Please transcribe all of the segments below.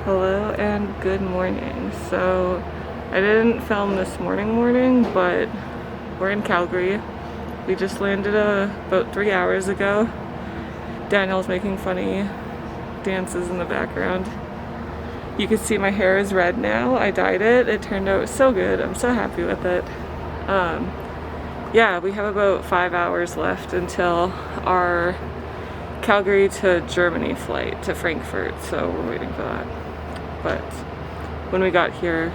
Hello and good morning. So I didn't film this morning, but we're in Calgary. We just landed about 3 hours ago. Daniel's making funny dances in the background. You can see my hair is red now. I dyed it. It turned out so good. I'm so happy with it. Yeah, we have about 5 hours left until our Calgary to Germany flight to Frankfurt, so we're waiting for that. But when we got here,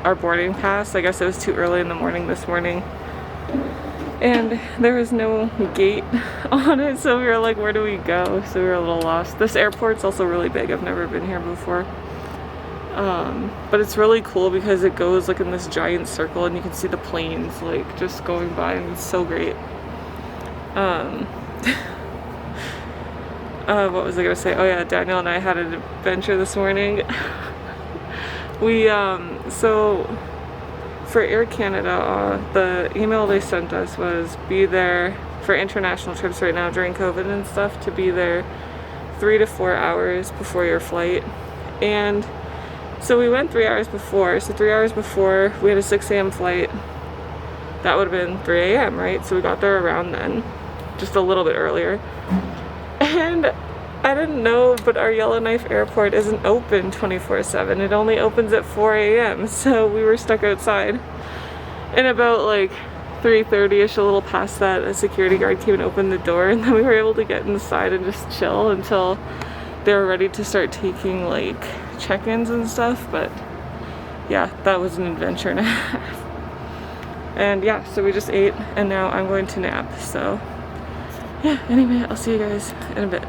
our boarding pass, I guess it was too early in the morning this morning, and there was no gate on it, so we were like, where do we go? So we were a little lost. This airport's also really big. I've never been here before. But it's really cool because it goes like in this giant circle and you can see the planes like just going by, and it's so great. What was I gonna say? Oh yeah, Daniel and I had an adventure this morning. We, so for Air Canada, the email they sent us was be there for international trips right now during COVID and stuff, to be there 3 to 4 hours before your flight. And so we went 3 hours before. So 3 hours before, we had a 6 a.m. flight. That would have been 3 a.m., right? So we got there around then, just a little bit earlier. And I didn't know, but our Yellowknife Airport isn't open 24/7. It only opens at 4 a.m. So we were stuck outside. And about like 3:30ish, a little past that, a security guard came and opened the door, and then we were able to get inside and just chill until they were ready to start taking like check-ins and stuff. But yeah, that was an adventure and a half. And yeah, so we just ate, and now I'm going to nap. So yeah, anyway, I'll see you guys in a bit.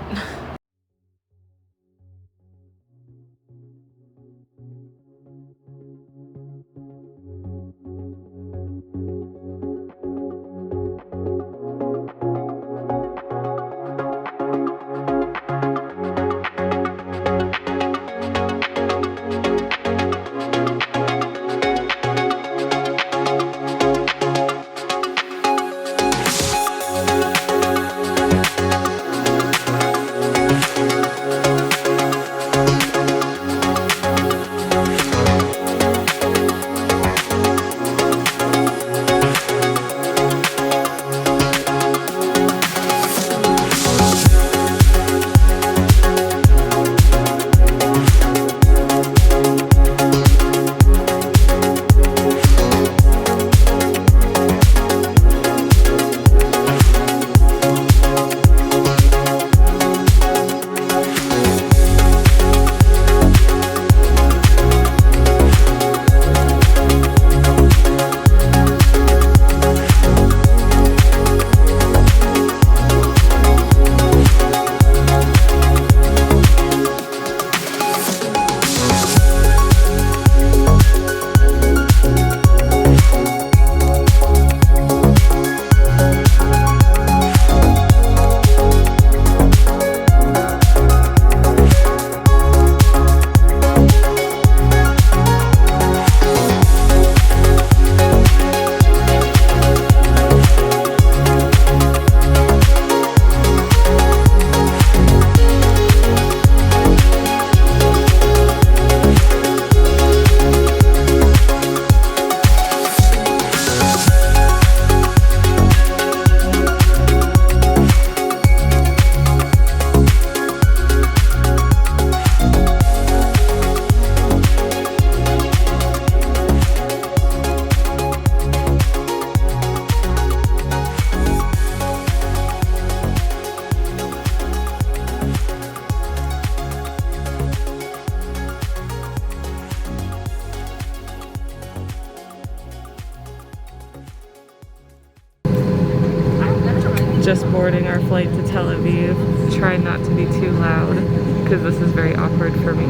Just boarding our flight to Tel Aviv. Try not to be too loud because this is very awkward for me.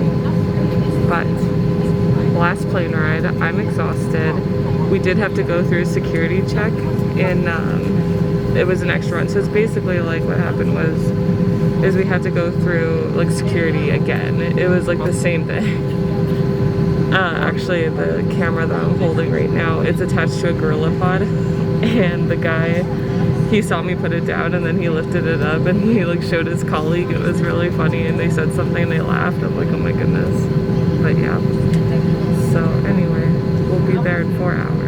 But last plane ride, I'm exhausted. We did have to go through a security check, and it was an extra run. So it's basically like what happened is we had to go through like security again. It was like the same thing. Actually, the camera that I'm holding right now, it's attached to a gorilla pod, and the guy, he saw me put it down and then he lifted it up and he like showed his colleague. It was really funny and they said something and they laughed. I'm like, oh my goodness. But yeah. So anyway, we'll be there in 4 hours.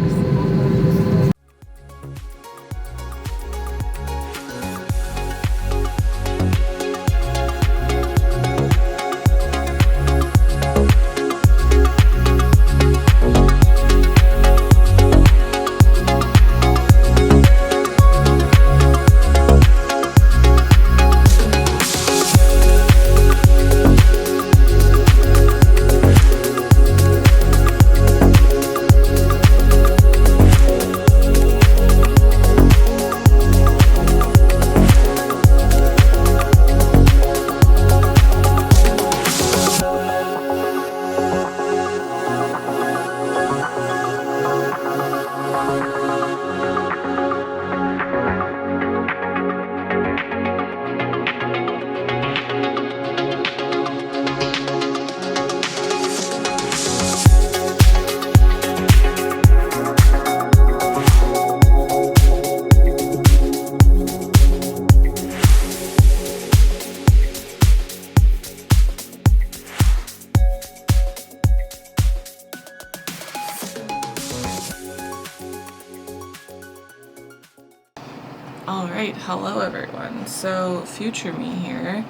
Alright, hello everyone. So, future me here.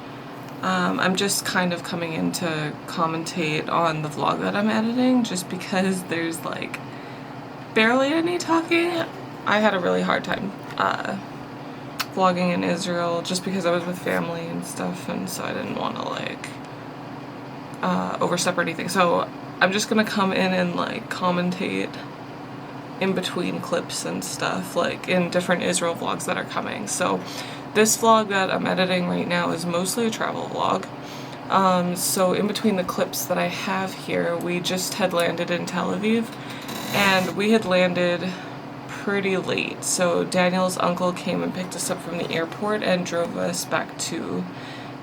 I'm just kind of coming in to commentate on the vlog that I'm editing just because there's like barely any talking. I had a really hard time vlogging in Israel just because I was with family and stuff, and so I didn't want to like overstep or anything. So I'm just gonna come in and like commentate in between clips and stuff, like in different Israel vlogs that are coming. So this vlog that I'm editing right now is mostly a travel vlog. So in between the clips that I have here, we just had landed in Tel Aviv and we had landed pretty late. So Daniel's uncle came and picked us up from the airport and drove us back to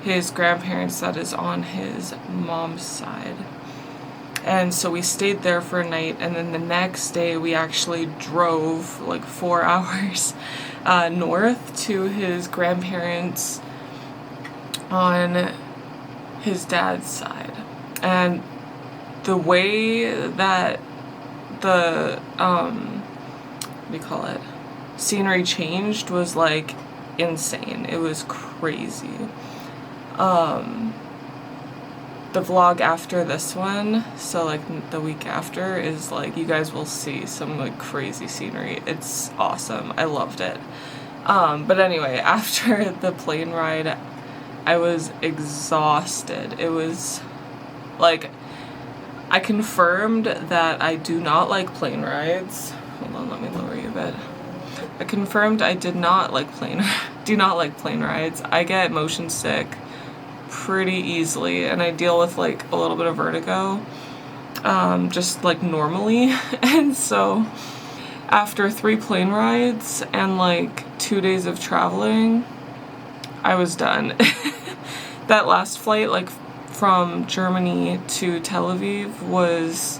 his grandparents that is on his mom's side. And so we stayed there for a night, and then the next day we actually drove like 4 hours north to his grandparents on his dad's side. And the way that the what do you call it, scenery changed was like insane. It was crazy. The vlog after this one, so like the week after, is like you guys will see some like crazy scenery. It's awesome. I loved it. But anyway, after the plane ride, I was exhausted. It was like, I confirmed that I do not like plane rides. Hold on, let me lower you a bit. I confirmed I do not like plane rides. I get motion sick pretty easily, and I deal with like a little bit of vertigo just like normally. And so after 3 plane rides and like 2 days of traveling, I was done. That last flight, like from Germany to Tel Aviv, was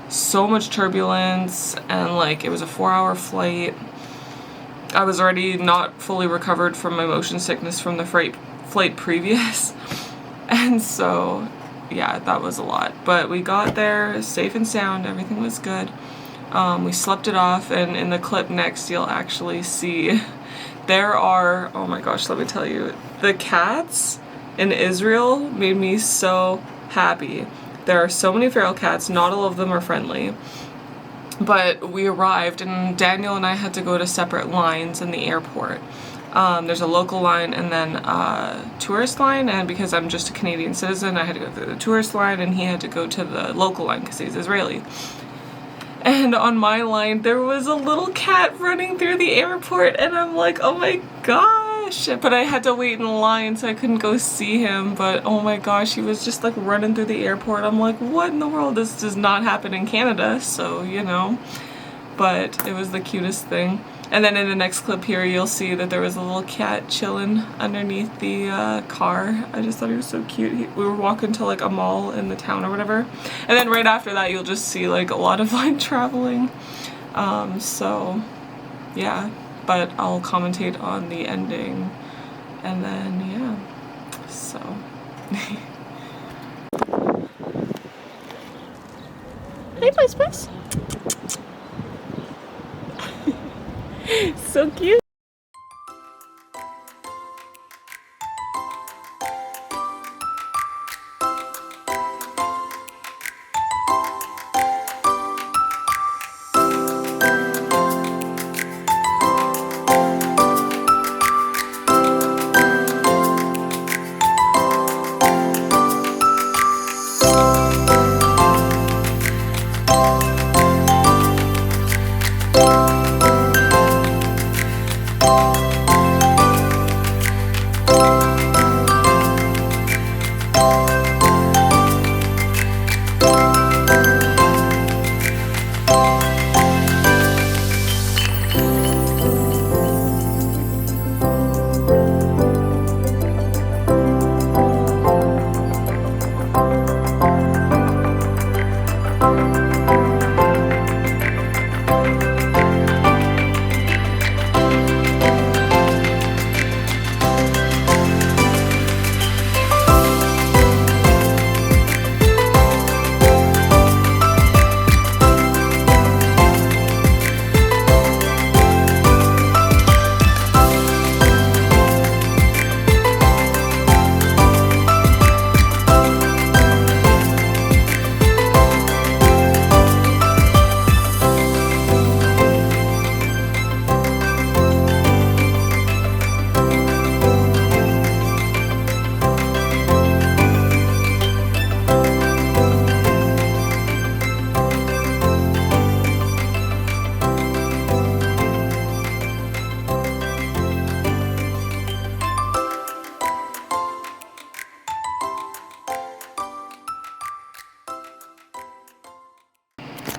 so much turbulence, and like it was a 4-hour flight. I was already not fully recovered from my motion sickness from the flight previous, and so yeah, that was a lot. But we got there safe and sound, everything was good. We slept it off, and in the clip next you'll actually see there are, oh my gosh, let me tell you, the cats in Israel made me so happy. There are so many feral cats, not all of them are friendly. But we arrived and Daniel and I had to go to separate lines in the airport. There's a local line and then a tourist line, and because I'm just a Canadian citizen, I had to go through the tourist line and he had to go to the local line because he's Israeli. And on my line, there was a little cat running through the airport, and I'm like, oh my gosh. But I had to wait in line, so I couldn't go see him. But oh my gosh, he was just like running through the airport. I'm like, what in the world? This does not happen in Canada, so you know. But it was the cutest thing. And then in the next clip here, you'll see that there was a little cat chilling underneath the car. I just thought he was so cute. We were walking to like a mall in the town or whatever. And then right after that, you'll just see like a lot of line traveling. So yeah, but I'll commentate on the ending, and then yeah, so. Hey, Buzz Buzz. So cute.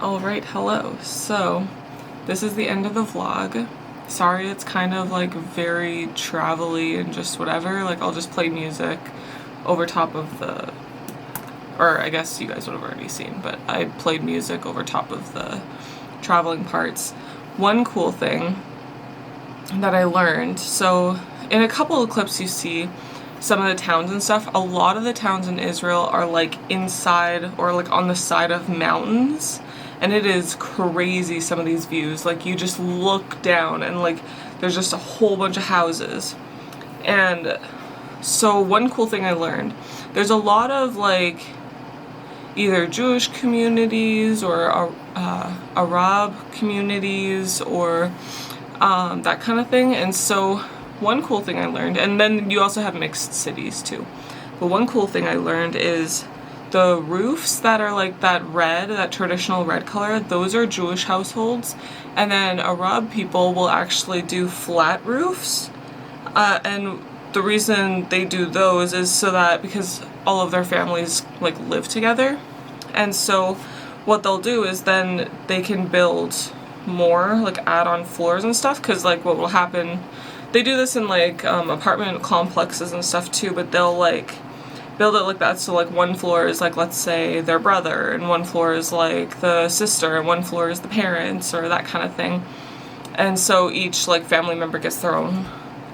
Alright, hello. So, this is the end of the vlog. Sorry it's kind of like very travel-y and just whatever. Like, I'll just play music over top of the... Or I guess you guys would have already seen, but I played music over top of the traveling parts. One cool thing that I learned, so in a couple of clips you see some of the towns and stuff, a lot of the towns in Israel are like inside or like on the side of mountains. And it is crazy, some of these views. Like, you just look down and like there's just a whole bunch of houses. And so one cool thing I learned, there's a lot of like either Jewish communities or Arab communities or that kind of thing. And so one cool thing I learned, and then you also have mixed cities too, but one cool thing I learned is the roofs that are like that red, that traditional red color, those are Jewish households. And then Arab people will actually do flat roofs. And the reason they do those is so that because all of their families like live together. And so what they'll do is then they can build more, like add on floors and stuff. Cause like what will happen, they do this in like apartment complexes and stuff too, but they'll like build it like that, so like one floor is like, let's say, their brother, and one floor is like the sister, and one floor is the parents, or that kind of thing. And so each like family member gets their own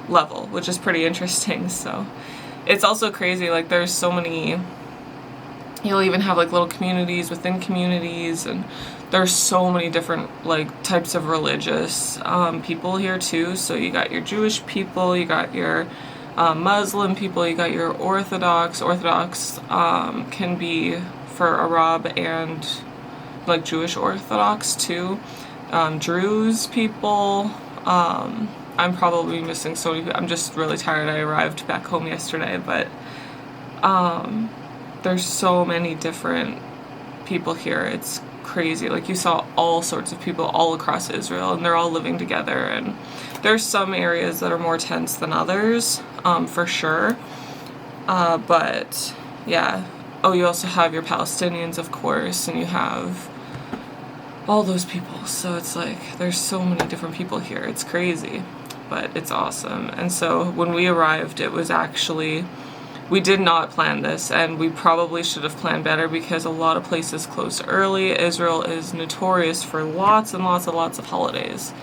level, which is pretty interesting. So it's also crazy, like there's so many, you'll even have like little communities within communities, and there's so many different like types of religious people here too. So you got your Jewish people, you got your Muslim people, you got your Orthodox can be for Arab and like Jewish Orthodox too. Druze people, I'm probably missing so many people. I'm just really tired. I arrived back home yesterday, but there's so many different people here. It's crazy. Like, you saw all sorts of people all across Israel, and they're all living together, and there's some areas that are more tense than others, for sure. But yeah. Oh, you also have your Palestinians, of course, and you have all those people. So it's like, there's so many different people here. It's crazy, but it's awesome. And so when we arrived, it was actually, we did not plan this, and we probably should have planned better because a lot of places close early. Israel is notorious for lots and lots and lots of holidays.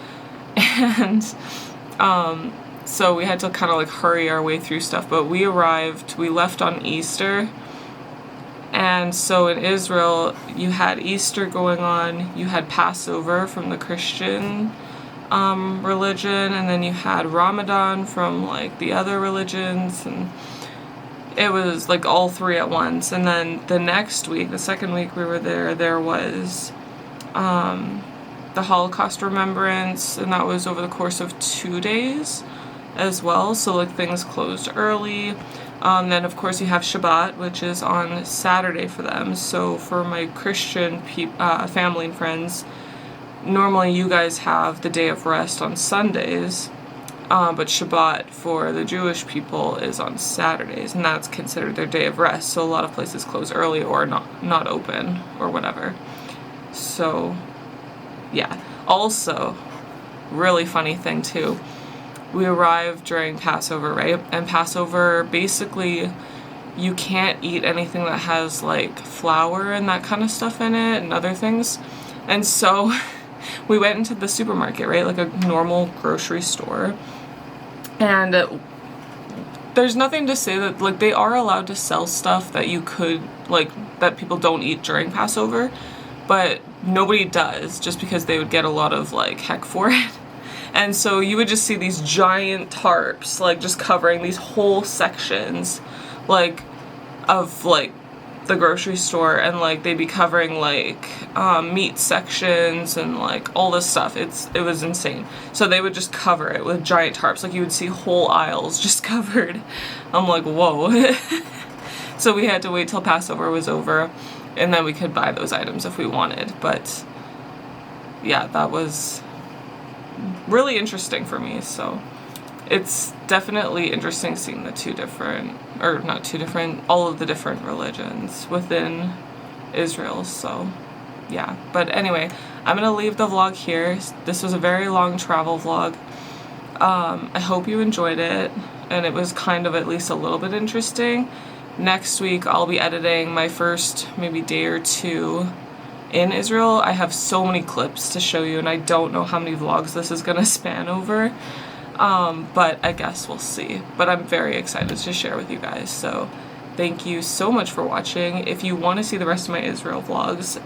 and so we had to kind of like hurry our way through stuff, but we left on Easter. And so in Israel, you had Easter going on, you had Passover from the Christian religion, and then you had Ramadan from like the other religions, and it was like all three at once. And then the next week, the second week we were there was the Holocaust remembrance, and that was over the course of 2 days as well, so like things closed early. Then of course you have Shabbat, which is on Saturday for them. So for my Christian family and friends, normally you guys have the day of rest on Sundays, but Shabbat for the Jewish people is on Saturdays, and that's considered their day of rest. So a lot of places close early or not open or whatever. So yeah. Also, really funny thing too, we arrived during Passover, right? And Passover, basically, you can't eat anything that has like flour and that kind of stuff in it and other things. And so we went into the supermarket, right? Like a normal grocery store. And there's nothing to say that, like, they are allowed to sell stuff that you could, like, that people don't eat during Passover, but nobody does, just because they would get a lot of, like, heck for it. And so you would just see these giant tarps, like, just covering these whole sections, like, of, like, the grocery store, and, like, they'd be covering, like, meat sections and, like, all this stuff. It was insane. So they would just cover it with giant tarps. Like, you would see whole aisles just covered. I'm like, whoa. So we had to wait till Passover was over, and then we could buy those items if we wanted. But, yeah, that was really interesting for me. So it's definitely interesting seeing the all of the different religions within Israel. So yeah, but anyway, I'm gonna leave the vlog here. This was a very long travel vlog. I hope you enjoyed it, and it was kind of at least a little bit interesting. Next week I'll be editing my first maybe day or two in Israel. I have so many clips to show you, and I don't know how many vlogs this is gonna span over. But I guess we'll see. But I'm very excited to share with you guys. So thank you so much for watching. If you want to see the rest of my Israel vlogs,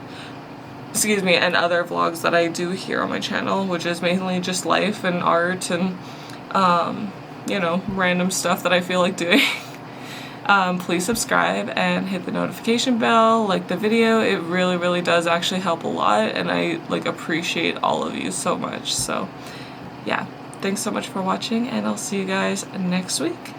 and other vlogs that I do here on my channel, which is mainly just life and art and, you know, random stuff that I feel like doing, please subscribe and hit the notification bell, like the video. It really, really does actually help a lot, and I, like, appreciate all of you so much. So yeah. Thanks so much for watching, and I'll see you guys next week.